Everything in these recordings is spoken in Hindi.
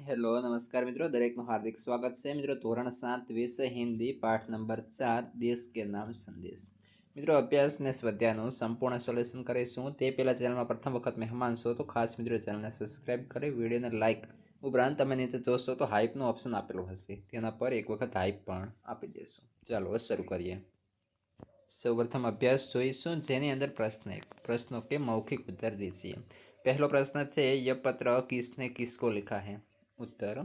हेलो नमस्कार मित्रों, दरेक हार्दिक स्वागत है। मित्रों धोरण 7 विषय हिंदी पाठ नंबर 4 देश के नाम संदेश। मित्रों अभ्यास ने स्वाध्यायનું સંપૂર્ણ સોલ્યુશન કરીશું તે પહેલા ચેનલમાં પ્રથમ વખત મહેમાન છો તો ખાસ મિત્રો ચેનલને સબસ્ક્રાઇબ કરી વિડીયોને લાઇક ઉપરાંત તમે નીચે જોશો તો હાઇપનો ઓપ્શન આપેલો હશે તેના પર એક વખત હાઇપ પણ આપી દેશો। ચાલો શરૂ કરીએ। સૌપ્રથમ અભ્યાસ જોઈશું જેની અંદર પ્રશ્ન 1 प्रश्नों के मौखिक उत्तर दीजिए। पहला प्रश्न है यह पत्र किसने किसको लिखा है। उत्तर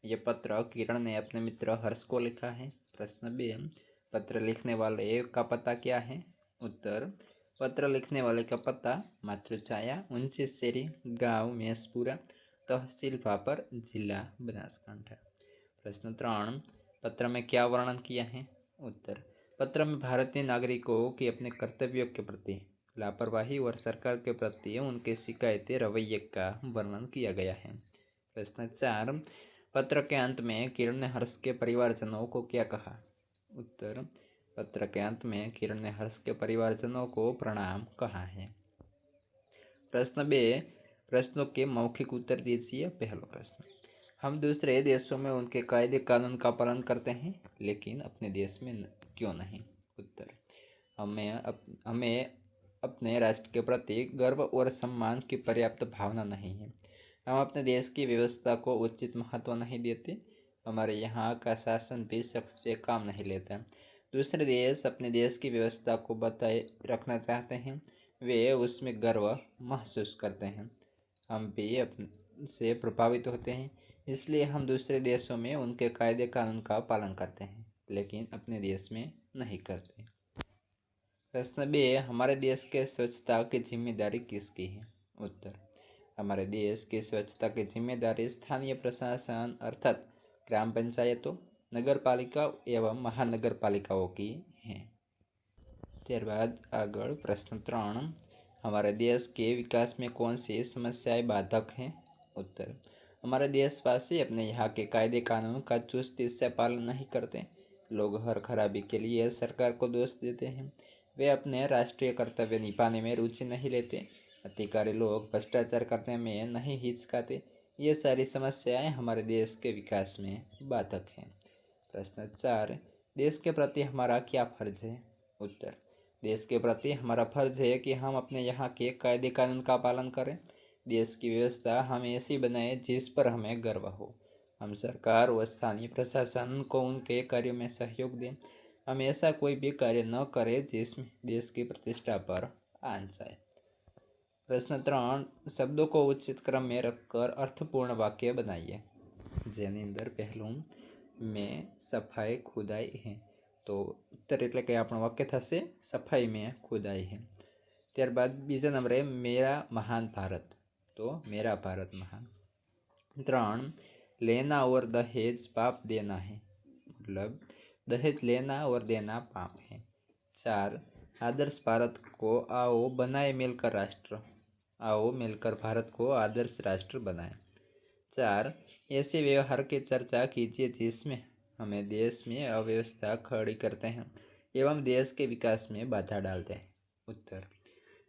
यह पत्र किरण ने अपने मित्र हर्ष को लिखा है। प्रश्न 2 पत्र लिखने वाले का पता क्या है। उत्तर पत्र लिखने वाले का पता मातृछाया ऊंची शेरी गांव मेसपुरा तहसील भापर जिला बनासकांठा। प्रश्न 3 पत्र में क्या वर्णन किया है। उत्तर पत्र में भारतीय नागरिकों की अपने कर्तव्यों के प्रति लापरवाही और सरकार के प्रति उनके शिकायती रवैये का वर्णन किया गया है। प्रश्न 4 पत्र के अंत में किरण ने हर्ष के परिवारजनों को क्या कहा। उत्तर पत्र के अंत में किरण ने हर्ष के परिवारजनों को प्रणाम कहा है। प्रश्न 2 प्रश्नों के मौखिक उत्तर दीजिए। पहला प्रश्न हम दूसरे देशों में उनके कायदे कानून का पालन करते हैं लेकिन अपने देश में क्यों नहीं। उत्तर हमें अपने राष्ट्र के प्रति गर्व और सम्मान की पर्याप्त भावना नहीं है। हम अपने देश की व्यवस्था को उचित महत्व नहीं देते। हमारे यहाँ का शासन भी सख्त से काम नहीं लेता। दूसरे देश अपने देश की व्यवस्था को बताए रखना चाहते हैं, वे उसमें गर्व महसूस करते हैं। हम भी से प्रभावित होते हैं, इसलिए हम दूसरे देशों में उनके कायदे कानून का पालन करते हैं लेकिन अपने देश में नहीं करते। प्रश्न 2 हमारे देश के स्वच्छता की जिम्मेदारी किसकी है। उत्तर हमारे देश की स्वच्छता की जिम्मेदारी स्थानीय प्रशासन अर्थात ग्राम पंचायतों नगर पालिका एवं महानगर पालिकाओं की है। त्यारबाद आगळ प्रश्न 3 हमारे देश के विकास में कौन सी समस्याएं बाधक हैं। उत्तर हमारे देशवासी अपने यहाँ के कायदे कानून का चुस्ती से पालन नहीं करते। लोग हर खराबी के लिए सरकार को दोष देते हैं। वे अपने राष्ट्रीय कर्तव्य निभाने में रुचि नहीं लेते। अधिकारी लोग भ्रष्टाचार करने में नहीं हिचकाते। ये सारी समस्याएं हमारे देश के विकास में बाधक हैं। प्रश्न 4 देश के प्रति हमारा क्या फर्ज है। उत्तर देश के प्रति हमारा फर्ज है कि हम अपने यहाँ के कायदे कानून का पालन करें। देश की व्यवस्था हम ऐसी बनाएं जिस पर हमें गर्व हो। हम सरकार व स्थानीय प्रशासन को उनके कार्यों में सहयोग दें। हम ऐसा कोई भी कार्य न करें जिसमें देश की प्रतिष्ठा पर आंच जाए। प्रश्न 3 शब्दों को उचित क्रम में रखकर अर्थपूर्ण वाक्य बनाइए। जेनी अंदर पहलू में सफाई खुदाई है तो उत्तर एटले के आपणो वाक्य थशे सफाई में खुदाई है। त्यारबाद बीजा नंबरे मेरा महान भारत तो मेरा भारत महान। 3 लेना और दहेज पाप देना है मतलब दहेज लेना और देना पाप है। 4 आदर्श भारत को आओ बनाए मिलकर राष्ट्र आओ मिलकर भारत को आदर्श राष्ट्र बनाए। 4 ऐसे व्यवहार की चर्चा कीजिए जिसमें हमें देश में अव्यवस्था खड़ी करते हैं एवं देश के विकास में बाधा डालते हैं। उत्तर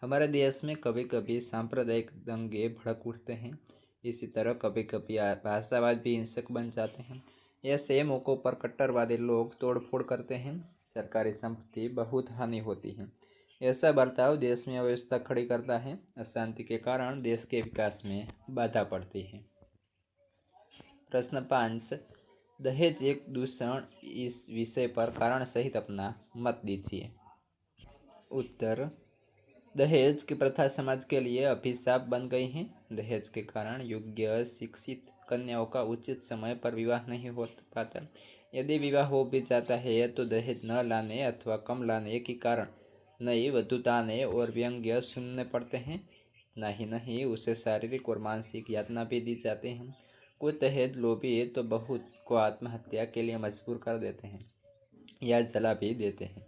हमारे देश में कभी कभी सांप्रदायिक दंगे भड़क उठते हैं। इसी तरह कभी कभी भाषावाद भी हिंसक बन जाते हैं। ऐसे मौक़ों पर कट्टरवादी लोग तोड़फोड़ करते हैं। सरकारी संपत्ति बहुत हानि होती है। ऐसा बर्ताव देश में अव्यवस्था खड़ी करता है। अशांति के कारण देश के विकास में बाधा पड़ती है। प्रश्न 5 दहेज एक दूषण इस विषय पर कारण सहित अपना मत दीजिए। उत्तर दहेज की प्रथा समाज के लिए अभिशाप बन गई है। दहेज के कारण योग्य शिक्षित कन्याओं का उचित समय पर विवाह नहीं हो पाता। यदि विवाह हो भी जाता है तो दहेज न लाने अथवा कम लाने के कारण नई वधू ताने और व्यंग्य सुनने पड़ते हैं। नहीं उसे शारीरिक और मानसिक यातना भी दी जाती हैं। कुछ दहेज लोभी तो बहुत को आत्महत्या के लिए मजबूर कर देते हैं या जला भी देते हैं।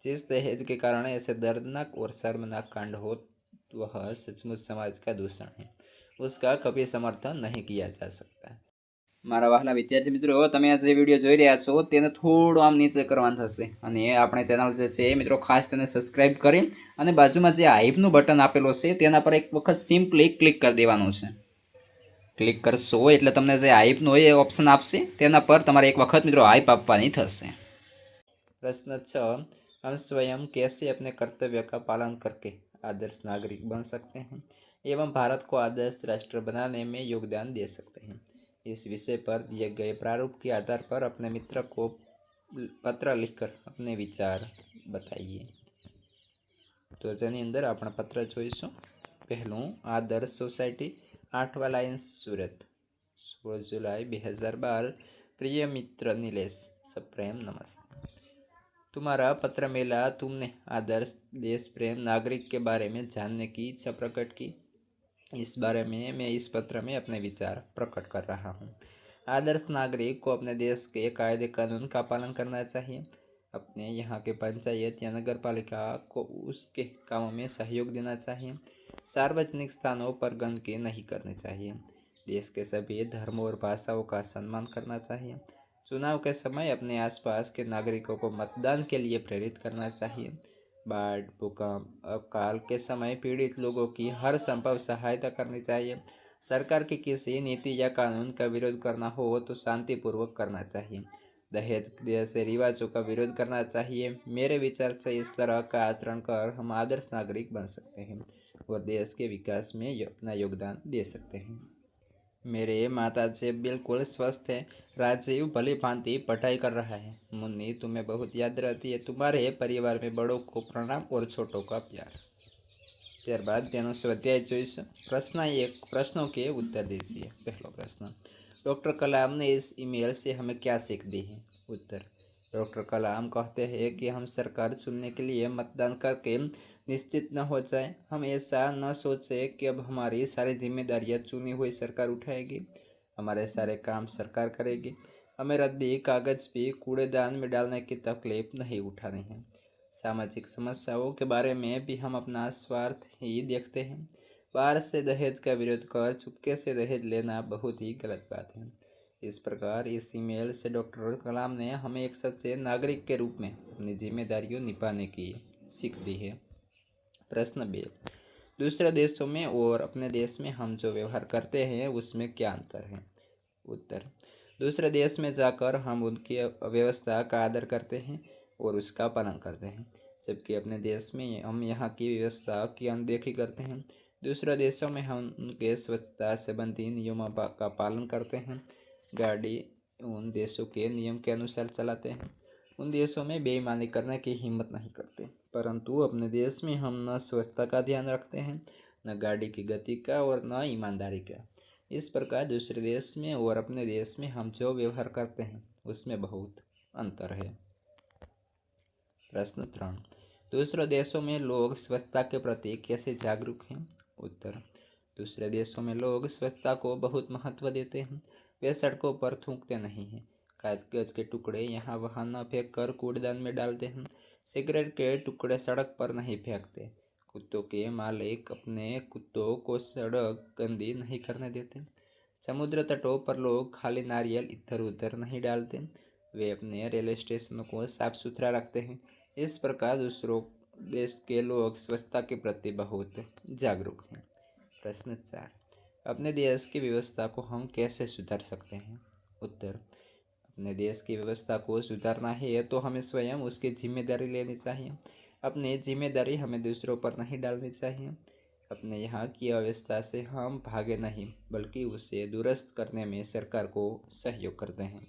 जिस दहेज के कारण ऐसे दर्दनाक और शर्मनाक कांड हो वह सचमुच समाज का दूषण है। उसका कभी समर्थन नहीं किया जा सकता। मारा वहाला विद्यार्थी मित्रों तमे आज विडियो जोई रह्या छो तेने थोड़ो आम नीचे करवानुं थशे अने आपणे चेनल जे छे मित्रों खास तेने सब्सक्राइब करी अने बाजुमां जे हाइपनुं बटन आपेलुं छे तेना पर एक वखत सिम्पली क्लिक कर देवानुं छे। ક્લિક કરશો એટલે તમને જે હાઈપનું હોય એ ઓપ્શન આપશે, તેના પર તમારે એક વખત મિત્રો હાઈપ આપવાની થશે। प्रश्न 6, हम स्वयं कैसे अपने कर्तव्य का पालन करके आदर्श नागरिक बन सकते हैं एवं भारत को आदर्श राष्ट्र बनाने में योगदान दे सकते हैं। इस विषय पर दिए गए प्रारूप के आधार पर अपने मित्र को पत्र लिखकर अपने विचार बताइए। तो जेनी अंदर अपना पत्र जोईशुं। पहलू, आदर्श सोसायटी, 8वा लाइन्स, सूरत, 16 जुलाई 2012। प्रिय मित्र नीलेश, सप्रेम नमस्ते। तुम्हारा पत्र मिला, तुमने आदर्श देश प्रेम नागरिक के बारे में जानने की इच्छा प्रकट की। इस बारे में मैं इस पत्र में अपने विचार प्रकट कर रहा हूँ। आदर्श नागरिक को अपने देश के कायदे कानून का पालन करना चाहिए। अपने यहाँ के पंचायत या नगर पालिका को उसके कामों में सहयोग देना चाहिए। सार्वजनिक स्थानों पर गंदगी नहीं करनी चाहिए। देश के सभी धर्मों और भाषाओं का सम्मान करना चाहिए। चुनाव के समय अपने आसपास के नागरिकों को मतदान के लिए प्रेरित करना चाहिए। बाढ़, भूकंप, अकाल के समय पीड़ित लोगों की हर संभव सहायता करनी चाहिए। सरकार की किसी नीति या कानून का विरोध करना हो तो शांतिपूर्वक करना चाहिए। दहेज जैसे रिवाजों का विरोध करना चाहिए। मेरे विचार से इस तरह का आचरण कर हम आदर्श नागरिक बन सकते हैं और देश के विकास में अपना योगदान दे सकते हैं। मेरे माताजी बिल्कुल स्वस्थ है। राजीव भली भांति पढ़ाई कर रहा है। मुन्नी, तुम्हें बहुत याद रहती है। तुम्हारे परिवार में बड़ों को प्रणाम और छोटों का प्यार। ત્યારબાદ તેનો સ્વાધ્યાય જોઈશું। प्रश्न 1, प्रश्नों के उत्तर दीजिए। पहला प्रश्न, डॉक्टर कलाम ने इस ईमेल से हमें क्या सीख दी है? उत्तर, डॉक्टर कलाम कहते हैं कि हम सरकार चुनने के लिए मतदान करके निश्चित न हो जाए। हम ऐसा न सोचे कि अब हमारी सारी जिम्मेदारियां चुनी हुई सरकार उठाएगी, हमारे सारे काम सरकार करेगी। हमें रद्दी कागज भी कूड़ेदान में डालने की तकलीफ नहीं उठानी है। सामाजिक समस्याओं के बारे में भी हम अपना स्वार्थ ही देखते हैं। बाहर से दहेज का विरोध कर चुपके से दहेज लेना बहुत ही गलत बात है। इस प्रकार इस ईमेल से डॉक्टर कलाम ने हमें एक सच्चे नागरिक के रूप में अपनी जिम्मेदारियों निभाने की सीख दी है। प्रश्न 2, दूसरे देशों में और अपने देश में हम जो व्यवहार करते हैं उसमें क्या अंतर है? उत्तर, दूसरे देश में जाकर हम उनकी व्यवस्था का आदर करते हैं और उसका पालन करते हैं, जबकि अपने देश में हम यहाँ की व्यवस्था की अनदेखी करते हैं। दूसरे देशों में हम उनके स्वच्छता संबंधी नियमों का पालन करते हैं, गाड़ी उन देशों के नियम के अनुसार चलाते हैं। उन देशों में बेईमानी करने की हिम्मत नहीं करते, परंतु अपने देश में हम न स्वच्छता का ध्यान रखते हैं, न गाड़ी की गति का और न ईमानदारी का। इस प्रकार दूसरे देश में और अपने देश में हम जो व्यवहार करते हैं उसमें बहुत अंतर है। प्रश्न 3, दूसरे देशों में लोग स्वच्छता के प्रति कैसे जागरूक हैं? उत्तर, दूसरे देशों में लोग स्वच्छता को बहुत महत्व देते हैं। वे सड़कों पर थूकते नहीं हैं, कागज के टुकड़े यहाँ वहाँ न फेंक कर कूड़ेदान में डालते हैं, सिगरेट के टुकड़े सड़क पर नहीं फेंकते, कुत्तों के मालिक अपने कुत्तों को सड़क गंदी नहीं करने देते, समुद्र तटों पर लोग खाली नारियल इधर उधर नहीं डालते, वे अपने रेलवे स्टेशनों को साफ सुथरा रखते हैं। इस प्रकार दूसरों देश के लोग स्वच्छता के प्रति बहुत जागरूक हैं। प्रश्न 4, अपने देश की व्यवस्था को हम कैसे सुधार सकते हैं? उत्तर, अपने देश की व्यवस्था को सुधारना है तो हमें स्वयं उसकी जिम्मेदारी लेनी चाहिए। अपनी जिम्मेदारी हमें दूसरों पर नहीं डालनी चाहिए। अपने यहाँ की अव्यवस्था से हम भागे नहीं, बल्कि उसे दुरुस्त करने में सरकार को सहयोग करते हैं।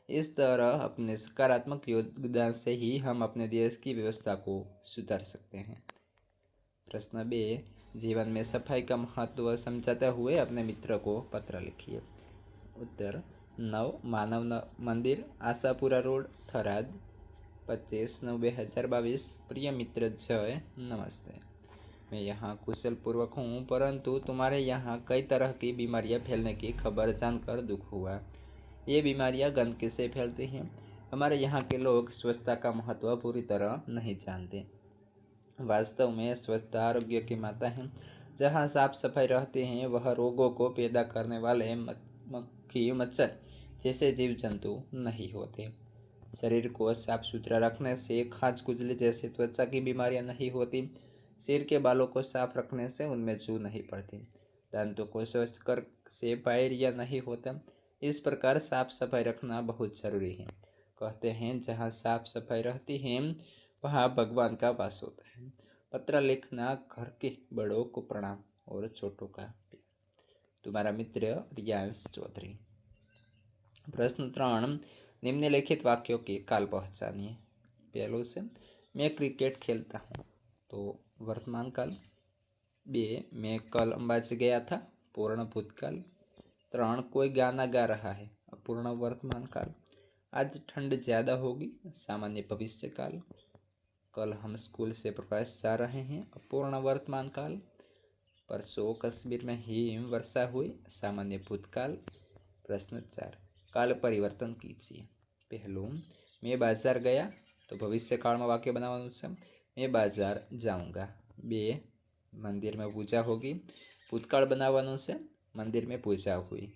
इस तरह अपने सकारात्मक योगदान से ही हम अपने देश की व्यवस्था को सुधार सकते हैं। प्रश्न 2, जीवन में सफाई का महत्व समझाते हुए अपने मित्र को पत्र लिखिए। उत्तर, 9 मानव मंदिर, आशापुरा रोड, थराद, 25/9/2022। प्रिय मित्र जय, नमस्ते। मैं यहाँ कुशल पूर्वक हूँ, परंतु तुम्हारे यहाँ कई तरह की बीमारियाँ फैलने की खबर जानकर दुख हुआ। ये बीमारियाँ गंदगी से फैलती हैं। हमारे यहाँ के लोग स्वच्छता का महत्व पूरी तरह नहीं जानते। वास्तव में स्वच्छता आरोग्य की माता है। जहाँ साफ सफाई रहती है वह रोगों को पैदा करने वाले मक्खी मच्छर जैसे जीव जंतु नहीं होते। शरीर को साफ सुथरा रखने से खाज खुजली जैसी त्वचा की बीमारियां नहीं होती। सिर के बालों को साफ रखने से उनमें जू नहीं पड़ती। दांतों को स्वस्थ कर से बाहर या नहीं होता। इस प्रकार साफ सफाई रखना बहुत जरूरी है। कहते हैं जहाँ साफ सफाई रहती है वहाँ भगवान का वास होता है। पत्र लिखना घर के बड़ों को प्रणाम और छोटों का प्यार। तुम्हारा मित्र रियांश चौधरी। प्रश्न 3, निम्नलिखित वाक्यों की काल पहचानिए। पहलो से मैं क्रिकेट खेलता हूँ, तो वर्तमान काल। 2, मैं कल अंबाजी गया था, पूर्ण भूतकाल। 3, कोई गाना गा रहा है, अपूर्ण वर्तमान काल। आज ठंड ज़्यादा होगी, सामान्य भविष्य काल। कल हम स्कूल से प्रकाश जा रहे हैं, अपूर्ण वर्तमान काल। परसों कश्मीर में हिम वर्षा हुई, सामान्य भूतकाल। प्रश्न 4, काल परिवर्तन कीजिए। पहलो मैं बाजार गया, तो भविष्य काल में वाक्य बनावવાનું છે। मैं बाजार जाऊँगा। 2, मंदिर में पूजा होगी, भूतकाल बनावવાનું છે, मंदिर में पूजा हुई।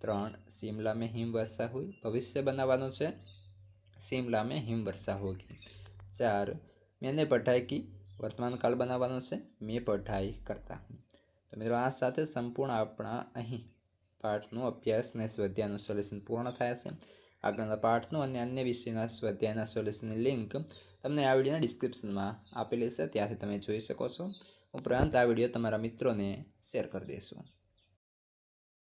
3, शिमला में हिम वर्षा हुई, भविष्य बनावવાનું છે, शिमला में हिम वर्षा होगी। 4, मैंने पढ़ाई की, वर्तमान काल बनावવાનું છે, मैं पढ़ाई करता हूँ। तो मित्रों आ साथे संपूर्ण अपना અહીં પાઠનો અભ્યાસ ને સ્વાધ્યાયનું સોલ્યુશન પૂર્ણ થાય છે। આગળના પાઠનું અને અન્ય વિષયના સ્વાધ્યાયના સોલ્યુશનની લિંક તમને આ વિડીયોના ડિસ્ક્રિપ્શનમાં આપેલી છે, ત્યાંથી તમે જોઈ શકો છો। ઉપરાંત આ વિડીયો તમારા મિત્રોને શેર કરી દેશો।